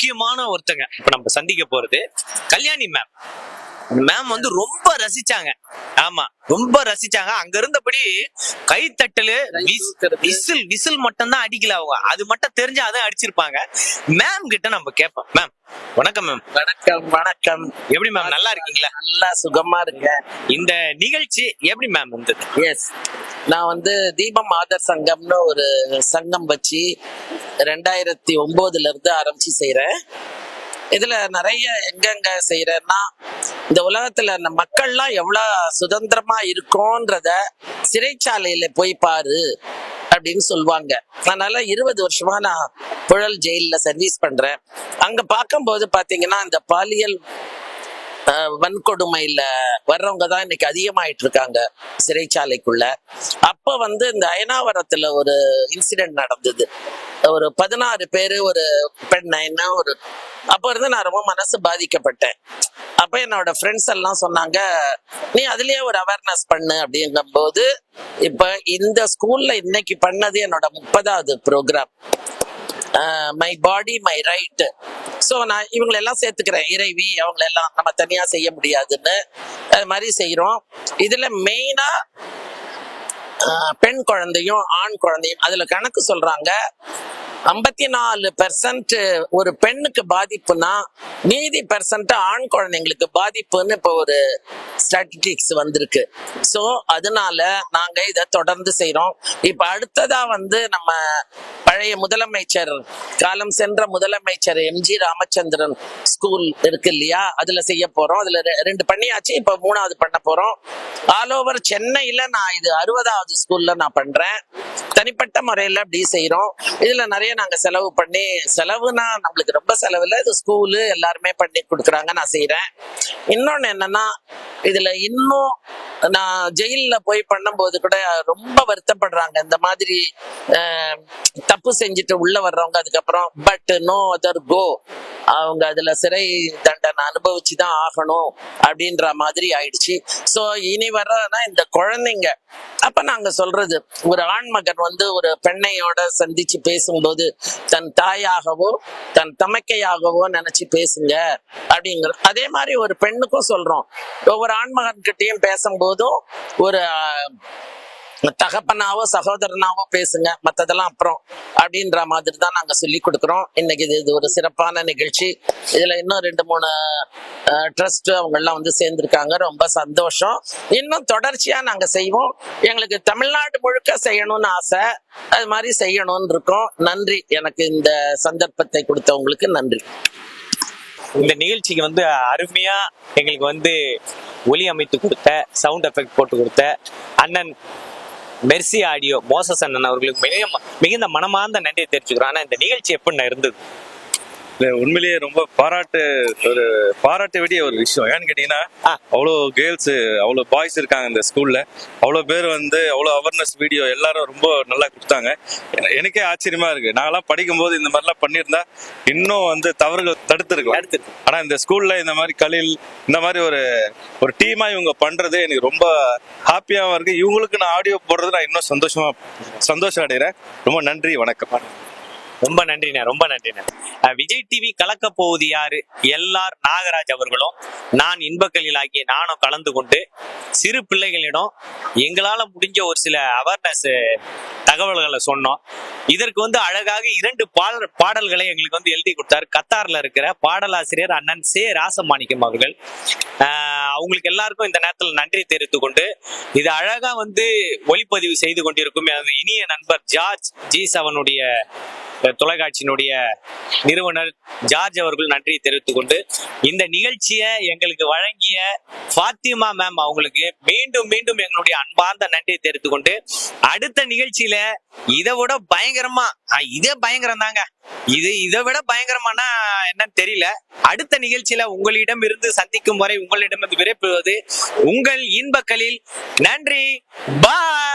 முக்கியமான ஒருத்தங்க இப்ப நம்ம சந்திக்க போறது கல்யாணி மேம். மேம் வந்து ரொம்ப ரசிச்சாங்க. ஆமா, ரொம்ப ரசிச்சாங்க. அங்க இருந்தபடி கைத்தட்டலு, விசில் விசில் மட்டும் தான் அடிக்கல அவங்க. அது மட்டும் தெரிஞ்சு அதை அடிச்சிருப்பாங்க. மேம் கிட்ட நம்ம கேட்போம். மேம் வணக்கம். மேம் வணக்கம். வணக்கம். எப்படி மேம், நல்லா இருக்கீங்களா? நல்லா சுகமா இருக்கேன். இந்த நிகழ்ச்சி எப்படி மேம் இருந்தது? எஸ், நான் வந்து தீபம் ஆதர் சங்கம்னு ஒரு சங்கம் வச்சு 2009 இருந்து ஆரம்பிச்சு செய்யறேன். இதுல நிறைய எங்கெங்க செய்யறேன்னா, இந்த உலகத்துல அந்த மக்கள்லாம் எவ்வளவு சுதந்திரமா இருக்கோன்றத சிறைச்சாலையில போய் பாரு அப்படின்னு சொல்லுவாங்க. அதனால 20 வருஷமா நான் புழல் ஜெயில சர்வீஸ் பண்றேன். அங்க பார்க்கும்போது பாத்தீங்கன்னா இந்த பாலியல் வன்கொடுமையில வர்றவங்க தான் இன்னைக்கு அதிகமாயிட்டு இருக்காங்க சிறைச்சாலைக்குள்ள. அப்ப வந்து இந்த அயனாவரத்துல ஒரு இன்சிடென்ட் நடந்தது. ஒரு 16 பேரு ஒரு பெண் என்ன ஒரு அப்ப இருந்து நான் ரொம்ப மனசு பாதிக்கப்பட்டேன். அப்ப என்னோட ஃப்ரெண்ட்ஸ் எல்லாம் சொன்னாங்க, நீ அதுலயே ஒரு அவேர்னஸ் பண்ணு அப்படிங்கும் போது, இப்ப இந்த ஸ்கூல்ல இன்னைக்கு பண்ணது என்னோட 30வது program, my body my right. So நான் இவங்களை எல்லாம் சேர்த்துக்கிறேன். இறைவி அவங்களை எல்லாம் நம்ம தனியா செய்ய முடியாதுன்னு அது மாதிரி செய்யறோம். இதுல மெயினா பெண் குழந்தையும் ஆண் குழந்தையும் அதுல கணக்கு சொல்றாங்க. 54% ஒரு பெண்ணுக்கு பாதிப்புனா மீதி % ஆண் குழந்தைங்களுக்கு பாதிப்புன்னு இப்போ ஒரு ஸ்டாட்டிஸ்டிக்ஸ் வந்திருக்கு. ஸோ அதனால நாங்க இதை தொடர்ந்து செய்யறோம். இப்ப அடுத்ததா வந்து நம்ம பழைய முதலமைச்சர், காலம் சென்ற முதலமைச்சர் எம்ஜி ராமச்சந்திரன் ஸ்கூல் இருக்கு இல்லையா, அதுல செய்ய போறோம். அதுல 2 பண்ணியாச்சு, இப்ப 3வது பண்ண போறோம். ஆல் ஓவர் சென்னையில நான் இது 60வது ஸ்கூல்ல நான் பண்றேன். தனிப்பட்ட முறையில அப்படி செய்யறோம். இதுல நிறைய நாங்க செலவு பண்ணி, செலவுனா நம்மளுக்கு ரொம்ப செலவு இல்லை, இது ஸ்கூலு எல்லாருமே பண்ணி கொடுக்குறாங்க, நான் செய்யறேன். இன்னொன்னு என்னன்னா, இதுல இன்னும் நான் ஜெயில போய் பண்ணும்போது கூட ரொம்ப வருத்தப்படுறாங்க. இந்த மாதிரி தப்பு செஞ்சுட்டு உள்ள வர்றவங்க அதுக்கப்புறம் பட் நோ அதர் கோ, அவங்க அதுல சிறை தண்டனை அனுபவிச்சுதான் ஆகணும் அப்படின்ற மாதிரி ஆயிடுச்சு. சோ இனி வர்றதுனா இந்த குழந்தைங்க. அப்ப நாங்க சொல்றது, ஒரு ஆண்மகன் வந்து ஒரு பெண்ணையோட சந்திச்சு பேசும்போது தன் தாயாகவோ தன் தமக்கையாகவோ நினைச்சு பேசுங்க அப்படிங்கிற. அதே மாதிரி ஒரு பெண்ணுக்கும் சொல்றோம், ஒவ்வொரு ஆண்மகன் கிட்டையும் பேசும்போதும் ஒரு தகப்பனாவோ சகோதரனாவோ பேசுங்க, மத்ததெல்லாம் அப்புறம் அப்படின்ற மாதிரி தான் நாங்க சொல்லி கொடுக்குறோம். இன்னைக்கு இது ஒரு சிறப்பான நிகழ்ச்சி. இதுல இன்னும் 2-3 ட்ரஸ்ட் அவங்க எல்லாம் வந்து சேர்ந்திருக்காங்க. ரொம்ப சந்தோஷம். இன்னும் தொடர்ச்சியா நாங்க செய்வோம். எங்களுக்கு தமிழ்நாடு முழுக்க செய்யணும்னு ஆசை, அது மாதிரி செய்யணும்னு இருக்கோம். நன்றி, எனக்கு இந்த சந்தர்ப்பத்தை கொடுத்தவங்களுக்கு நன்றி. இந்த நிகழ்ச்சிக்கு வந்து அருமையா எங்களுக்கு வந்து ஒலி அமைத்து கொடுத்த, சவுண்ட் எஃபெக்ட் போட்டு கொடுத்த அண்ணன் மெர்சி ஆடியோ மோசஸ் அண்ணன் அவர்களுக்கு மிகுந்த மனமார்ந்த நன்றியை தெரிவிச்சுக்கிறோம். ஆனா இந்த நிகழ்ச்சி எப்படி இருந்தது? உண்மையிலேயே ரொம்ப பாராட்ட வேண்டிய ஒரு விஷயம். ஏன்னு கேட்டீங்கன்னா, அவ்வளோ கேர்ள்ஸ் அவ்வளோ பாய்ஸ் இருக்காங்க இந்த ஸ்கூல்ல. அவ்வளோ பேர் வந்து அவ்வளோ அவேர்னஸ் வீடியோ எல்லாரும் ரொம்ப நல்லா கொடுத்தாங்க. எனக்கே ஆச்சரியமா இருக்கு. நாங்கெல்லாம் படிக்கும்போது இந்த மாதிரிலாம் பண்ணியிருந்தா இன்னும் வந்து தவறுகள் தடுத்துருக்கலாம். ஆனா இந்த ஸ்கூல்ல இந்த மாதிரி கலில் இந்த மாதிரி ஒரு டீமா இவங்க பண்றது எனக்கு ரொம்ப ஹாப்பியாவும் இருக்கு. இவங்களுக்கு நான் ஆடியோ போடுறது நான் இன்னும் சந்தோஷம் அடைகிறேன். ரொம்ப நன்றி, வணக்கம். ரொம்ப நன்றிண்ணே, ரொம்ப நன்றிண்ணே. விஜய் டிவி கலக்க போவது யாரு எல்ஆர் நாகராஜ் அவர்களும் நான் இன்பக்கலில் ஆகிய நானும் கலந்து கொண்டு சிறு பிள்ளைகளிடம் எங்களால முடிஞ்ச ஒரு சில அவேர்னஸ் தகவல்களை சொன்னோம். இதற்கு வந்து அழகாக 2 பாடல்களை எங்களுக்கு வந்து எழுதி கொடுத்தாரு கத்தார்ல இருக்கிற பாடலாசிரியர் அண்ணன் சே ராசமாணிக்கம் அவர்கள். அவங்களுக்கு எல்லாருக்கும் இந்த நேரத்தில் நன்றி தெரிவித்துக் கொண்டு, இது அழகா வந்து ஒளிப்பதிவு செய்து கொண்டிருக்கும் இனிய நண்பர் ஜார்ஜ் G7 தொலைக்காட்சியினுடைய நிறுவனர் ஜார்ஜ் அவர்கள் நன்றி தெரிவித்துக் கொண்டு, இந்த நிகழ்ச்சியை எங்களுக்கு வழங்கிய ஃபாத்திமா மேம் அவங்களுக்கு மீண்டும் மீண்டும் எங்களுடைய அன்பார்ந்த நன்றியை தெரிவித்துக் கொண்டு, அடுத்த நிகழ்ச்சியில இதை விட பயங்கரமா, இதே பயங்கரம் தாங்க, இதை விட பயங்கரமானா என்னன்னு தெரியல. அடுத்த நிகழ்ச்சியில உங்களிடம் இருந்து சந்திக்கும் வரை உங்களிடம் இருந்து விரைப்புவது உங்கள் இன்பக்கலில். நன்றி, பாய்.